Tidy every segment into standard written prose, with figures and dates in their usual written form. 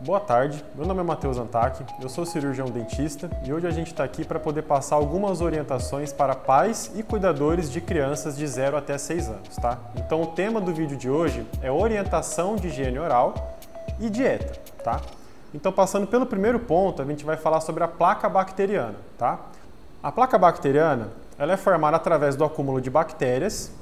Boa tarde, meu nome é Matheus Antac, eu sou cirurgião dentista e hoje a gente está aqui para poder passar algumas orientações para pais e cuidadores de crianças de 0 até 6 anos, tá? Então o tema do vídeo de hoje é orientação de higiene oral e dieta, tá? Então passando pelo primeiro ponto, a gente vai falar sobre a placa bacteriana, tá? A placa bacteriana, ela é formada através do acúmulo de bactérias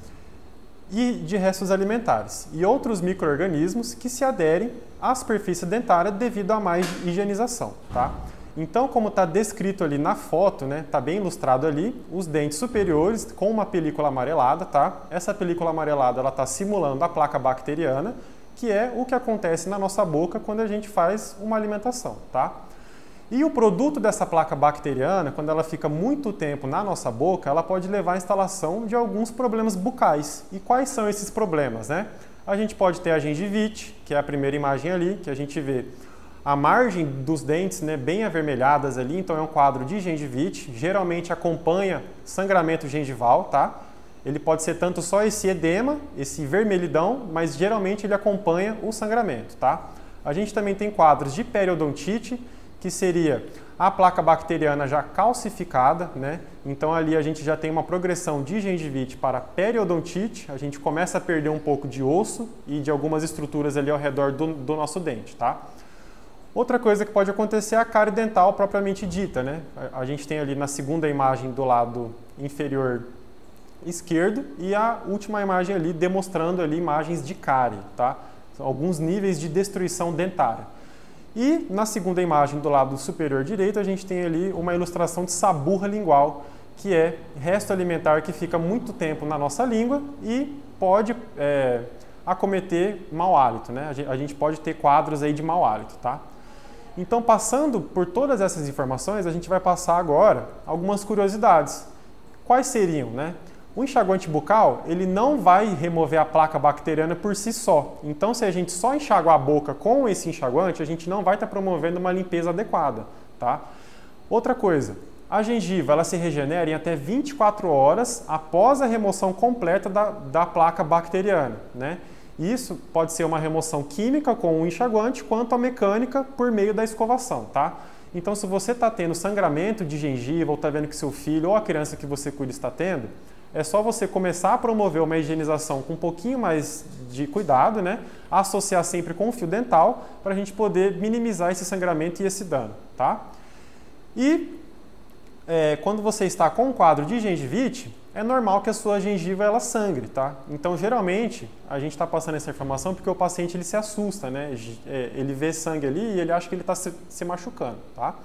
e de restos alimentares e outros micro-organismos que se aderem à superfície dentária devido a mais higienização, tá? Então, como está descrito ali na foto, né, está bem ilustrado ali, os dentes superiores com uma película amarelada, tá? Essa película amarelada, ela está simulando a placa bacteriana, que é o que acontece na nossa boca quando a gente faz uma alimentação, tá? E o produto dessa placa bacteriana, quando ela fica muito tempo na nossa boca, ela pode levar à instalação de alguns problemas bucais. E quais são esses problemas, né? A gente pode ter a gengivite, que é a primeira imagem ali, que a gente vê a margem dos dentes, né, bem avermelhadas ali, então é um quadro de gengivite, geralmente acompanha sangramento gengival, tá? Ele pode ser tanto só esse edema, esse vermelhidão, mas geralmente ele acompanha o sangramento, tá? A gente também tem quadros de periodontite, que seria a placa bacteriana já calcificada, né? Então ali a gente já tem uma progressão de gengivite para periodontite, a gente começa a perder um pouco de osso e de algumas estruturas ali ao redor do nosso dente, tá? Outra coisa que pode acontecer é a cárie dental propriamente dita, né? A gente tem ali na segunda imagem do lado inferior esquerdo e a última imagem ali demonstrando ali imagens de cárie, tá? São alguns níveis de destruição dentária. E na segunda imagem do lado superior direito a gente tem ali uma ilustração de saburra lingual, que é resto alimentar que fica muito tempo na nossa língua e pode acometer mau hálito, né? A gente pode ter quadros aí de mau hálito, tá? Então, passando por todas essas informações, a gente vai passar agora algumas curiosidades. Quais seriam, né? O enxaguante bucal, ele não vai remover a placa bacteriana por si só. Então, se a gente só enxaguar a boca com esse enxaguante, a gente não vai estar promovendo uma limpeza adequada, tá? Outra coisa, a gengiva, ela se regenera em até 24 horas após a remoção completa da placa bacteriana, né? Isso pode ser uma remoção química com o enxaguante, quanto a mecânica por meio da escovação, tá? Então, se você está tendo sangramento de gengiva, ou está vendo que seu filho ou a criança que você cuida está tendo, é só você começar a promover uma higienização com um pouquinho mais de cuidado, né? Associar sempre com o fio dental para a gente poder minimizar esse sangramento e esse dano, tá? E quando você está com um quadro de gengivite, é normal que a sua gengiva ela sangre, tá? Então, geralmente, a gente está passando essa informação porque o paciente ele se assusta, né? Ele vê sangue ali e ele acha que ele está se machucando, tá?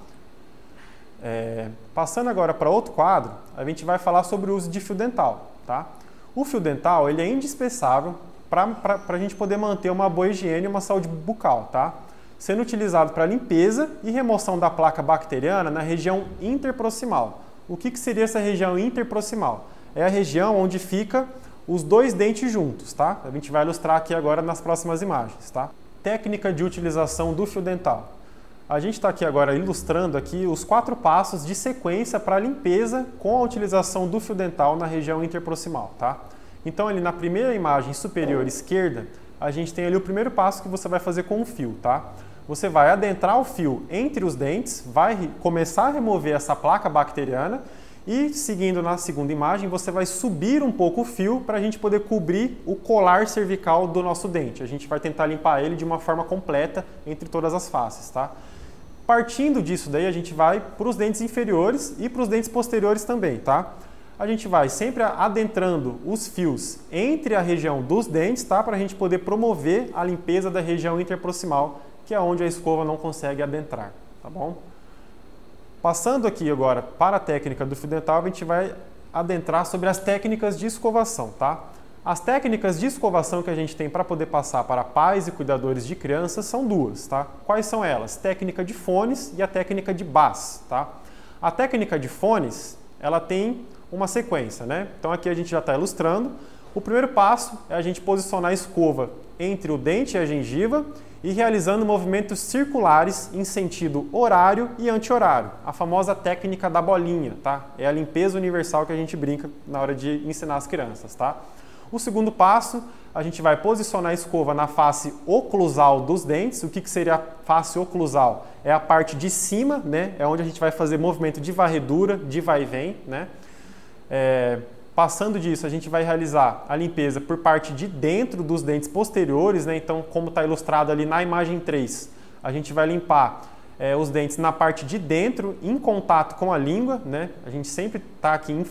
Passando agora para outro quadro, a gente vai falar sobre o uso de fio dental, tá? O fio dental ele é indispensável para a gente poder manter uma boa higiene e uma saúde bucal, tá? Sendo utilizado para limpeza e remoção da placa bacteriana na região interproximal. O que seria essa região interproximal? É a região onde fica os dois dentes juntos, tá? A gente vai ilustrar aqui agora nas próximas imagens, tá? Técnica de utilização do fio dental. A gente está aqui agora ilustrando aqui os 4 passos de sequência para a limpeza com a utilização do fio dental na região interproximal, tá? Então ali na primeira imagem superior esquerda, a gente tem ali o primeiro passo que você vai fazer com o fio, tá? Você vai adentrar o fio entre os dentes, vai começar a remover essa placa bacteriana e, seguindo na segunda imagem, você vai subir um pouco o fio para a gente poder cobrir o colar cervical do nosso dente. A gente vai tentar limpar ele de uma forma completa entre todas as faces, tá? Partindo disso daí, a gente vai para os dentes inferiores e para os dentes posteriores também, tá? A gente vai sempre adentrando os fios entre a região dos dentes, tá? Para a gente poder promover a limpeza da região interproximal, que é onde a escova não consegue adentrar, tá bom? Passando aqui agora para a técnica do fio dental, a gente vai adentrar sobre as técnicas de escovação, tá? As técnicas de escovação que a gente tem para poder passar para pais e cuidadores de crianças são duas, tá? Quais são elas? Técnica de fones e a técnica de Bass, tá? A técnica de fones, ela tem uma sequência, né? Então aqui a gente já está ilustrando. O primeiro passo é a gente posicionar a escova entre o dente e a gengiva e realizando movimentos circulares em sentido horário e anti-horário, a famosa técnica da bolinha, tá? É a limpeza universal que a gente brinca na hora de ensinar as crianças, tá? O segundo passo, A gente vai posicionar a escova na face oclusal dos dentes. O que seria a face oclusal? É a parte de cima, né? É onde a gente vai fazer movimento de varredura, de vai e vem, né? Passando disso, a gente vai realizar a limpeza por parte de dentro dos dentes posteriores, né? Então, como está ilustrado ali na imagem 3, a gente vai limpar os dentes na parte de dentro, em contato com a língua, né? A gente sempre está aqui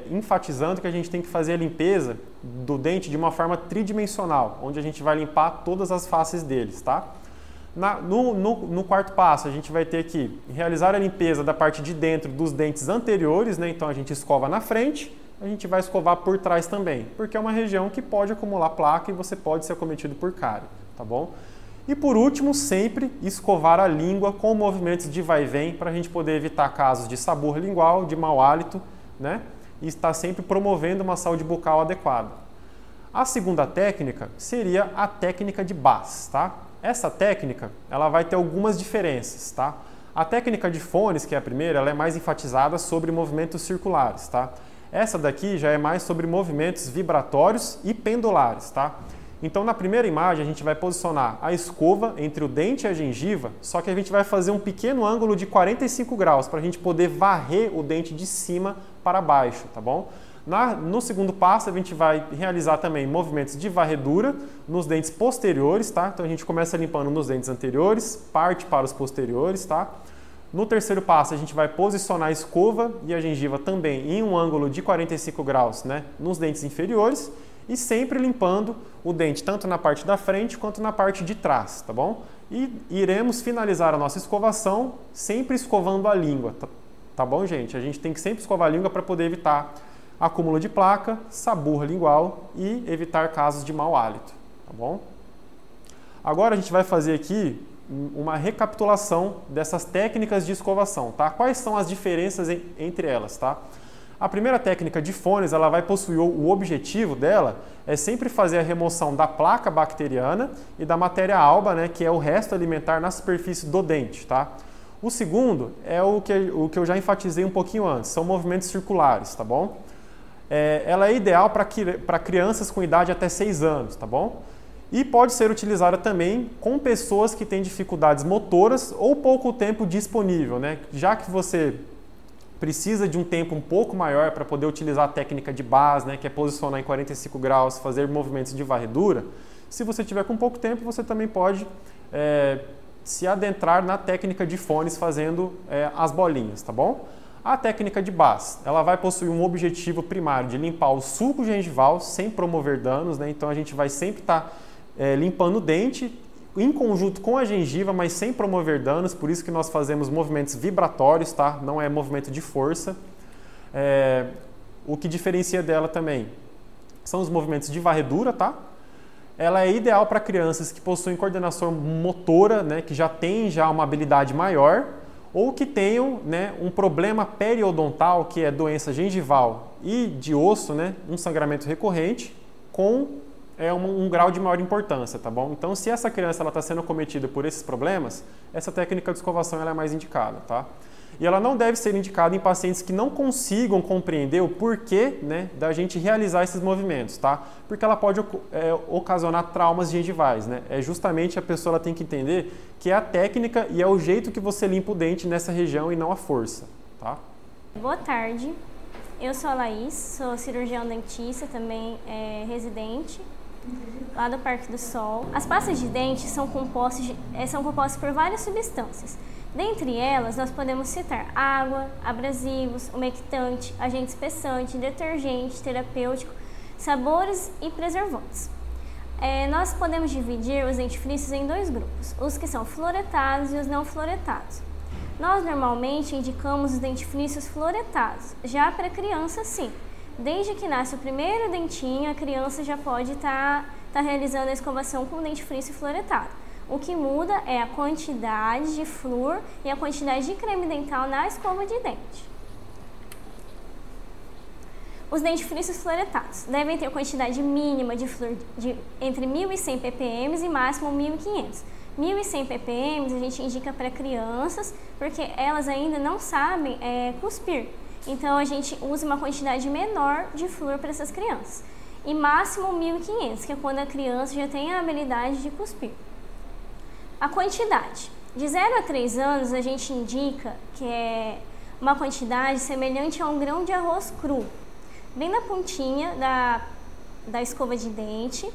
enfatizando que a gente tem que fazer a limpeza do dente de uma forma tridimensional, onde a gente vai limpar todas as faces deles, tá? No quarto passo, a gente vai ter que realizar a limpeza da parte de dentro dos dentes anteriores, né? Então a gente escova na frente, a gente vai escovar por trás também, porque é uma região que pode acumular placa e você pode ser acometido por cárie, tá bom? E por último, sempre escovar a língua com movimentos de vai e vem para a gente poder evitar casos de sabor lingual, de mau hálito, né? E estar sempre promovendo uma saúde bucal adequada. A segunda técnica seria a técnica de Bass, tá? Essa técnica, ela vai ter algumas diferenças, tá? A técnica de fones, que é a primeira, ela é mais enfatizada sobre movimentos circulares, tá? Essa daqui já é mais sobre movimentos vibratórios e pendulares, tá? Então, na primeira imagem, a gente vai posicionar a escova entre o dente e a gengiva, só que a gente vai fazer um pequeno ângulo de 45 graus para a gente poder varrer o dente de cima para baixo, tá bom? No segundo passo, a gente vai realizar também movimentos de varredura nos dentes posteriores, tá? Então, a gente começa limpando nos dentes anteriores, parte para os posteriores, tá? No terceiro passo, a gente vai posicionar a escova e a gengiva também em um ângulo de 45 graus, né, nos dentes inferiores e sempre limpando o dente tanto na parte da frente quanto na parte de trás, tá bom? E iremos finalizar a nossa escovação sempre escovando a língua, tá bom, gente? A gente tem que sempre escovar a língua para poder evitar acúmulo de placa, sabor lingual e evitar casos de mau hálito, tá bom? Agora a gente vai fazer aqui uma recapitulação dessas técnicas de escovação, tá? Quais são as diferenças entre elas, tá? A primeira técnica de fones, ela vai possuir o objetivo dela é sempre fazer a remoção da placa bacteriana e da matéria alba, né, que é o resto alimentar na superfície do dente, tá? O segundo é o que eu já enfatizei um pouquinho antes, são movimentos circulares, tá bom? Ela é ideal para crianças com idade até 6 anos, tá bom? E pode ser utilizada também com pessoas que têm dificuldades motoras ou pouco tempo disponível, né? Já que você precisa de um tempo um pouco maior para poder utilizar a técnica de Bass, né, que é posicionar em 45 graus, fazer movimentos de varredura, se você tiver com pouco tempo, você também pode se adentrar na técnica de fones fazendo as bolinhas, tá bom? A técnica de Bass, ela vai possuir um objetivo primário de limpar o sulco gengival sem promover danos, né? Então a gente vai sempre estar limpando o dente em conjunto com a gengiva, mas sem promover danos, por isso que nós fazemos movimentos vibratórios, tá? Não é movimento de força. O que diferencia dela também são os movimentos de varredura, tá? Ela é ideal para crianças que possuem coordenação motora, né, que já têm uma habilidade maior, ou que tenham, né, um problema periodontal, que é doença gengival e de osso, né, um sangramento recorrente, com um grau de maior importância, tá bom? Então, se essa criança está sendo acometida por esses problemas, essa técnica de escovação ela é mais indicada, tá? E ela não deve ser indicada em pacientes que não consigam compreender o porquê, né, da gente realizar esses movimentos, tá? Porque ela pode ocasionar traumas gengivais, né? Justamente a pessoa ela tem que entender que é a técnica e é o jeito que você limpa o dente nessa região e não a força, tá? Boa tarde, eu sou a Laís, sou cirurgião dentista, também residente lá do Parque do Sol. As pastas de dente são compostas por várias substâncias. Dentre elas, nós podemos citar água, abrasivos, umectante, agente espessante, detergente, terapêutico, sabores e preservantes. Nós podemos dividir os dentifrícios em 2 grupos, os que são fluoretados e os não fluoretados. Nós normalmente indicamos os dentifrícios fluoretados, já para criança sim. Desde que nasce o primeiro dentinho, a criança já pode estar realizando a escovação com o dentifrício fluoretado. O que muda é a quantidade de flúor e a quantidade de creme dental na escova de dente. Os dentifrícios fluoretados devem ter quantidade mínima de flúor entre 1.100 ppm e máximo 1.500. 1.100 ppm a gente indica para crianças porque elas ainda não sabem cuspir. Então a gente usa uma quantidade menor de flúor para essas crianças. e máximo 1.500, que é quando a criança já tem a habilidade de cuspir. A quantidade. De 0 a 3 anos, a gente indica que é uma quantidade semelhante a um grão de arroz cru, bem na pontinha da escova de dente,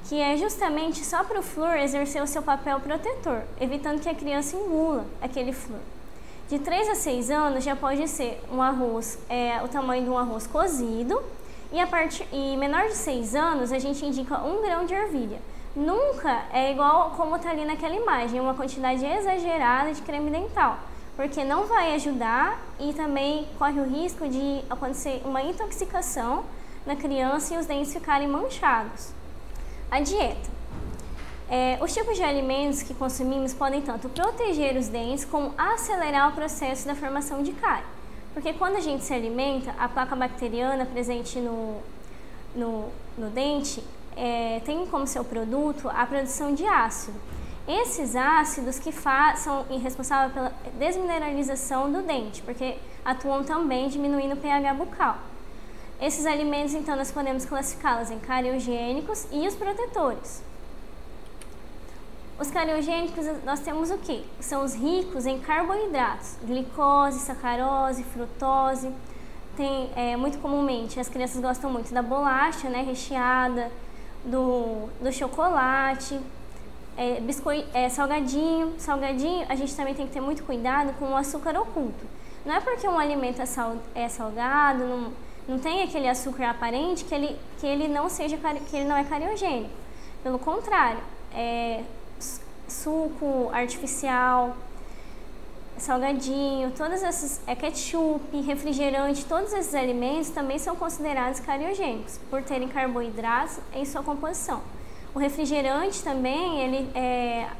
que é justamente só para o flúor exercer o seu papel protetor, evitando que a criança engula aquele flúor. De 3 a 6 anos já pode ser um arroz, o tamanho de um arroz cozido, e menor de 6 anos a gente indica 1 grão de ervilha. Nunca é igual como está ali naquela imagem, uma quantidade exagerada de creme dental, porque não vai ajudar e também corre o risco de acontecer uma intoxicação na criança e os dentes ficarem manchados. A dieta. Os tipos de alimentos que consumimos podem tanto proteger os dentes como acelerar o processo da formação de cárie. Porque quando a gente se alimenta, a placa bacteriana presente no dente tem como seu produto a produção de ácido. Esses ácidos que são responsáveis pela desmineralização do dente, porque atuam também diminuindo o pH bucal. Esses alimentos, então, nós podemos classificá-los em cariogênicos e os protetores. Os cariogênicos, nós temos o quê? São os ricos em carboidratos, glicose, sacarose, frutose. Muito comumente, as crianças gostam muito da bolacha, né, recheada, do chocolate, salgadinho. Salgadinho, a gente também tem que ter muito cuidado com o açúcar oculto. Não é porque um alimento é salgado, não tem aquele açúcar aparente que ele não é cariogênico. Pelo contrário, suco artificial, salgadinho, todos esses, ketchup, refrigerante, todos esses alimentos também são considerados cariogênicos por terem carboidratos em sua composição. O refrigerante também ele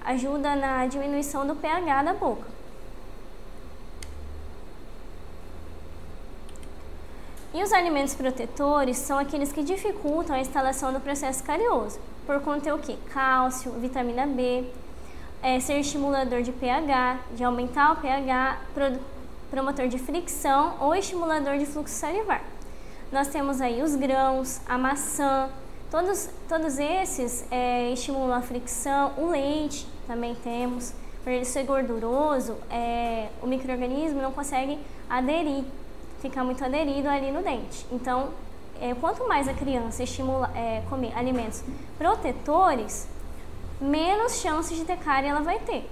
ajuda na diminuição do pH da boca. E os alimentos protetores são aqueles que dificultam a instalação do processo carioso, por conter o quê? Cálcio, vitamina B, ser estimulador de pH, de aumentar o pH, promotor de fricção ou estimulador de fluxo salivar. Nós temos aí os grãos, a maçã, todos esses estimulam a fricção, o leite também temos, por ele ser gorduroso, o micro-organismo não consegue aderir, fica muito aderido ali no dente. Então, quanto mais a criança comer alimentos protetores, menos chances de ter cárie ela vai ter.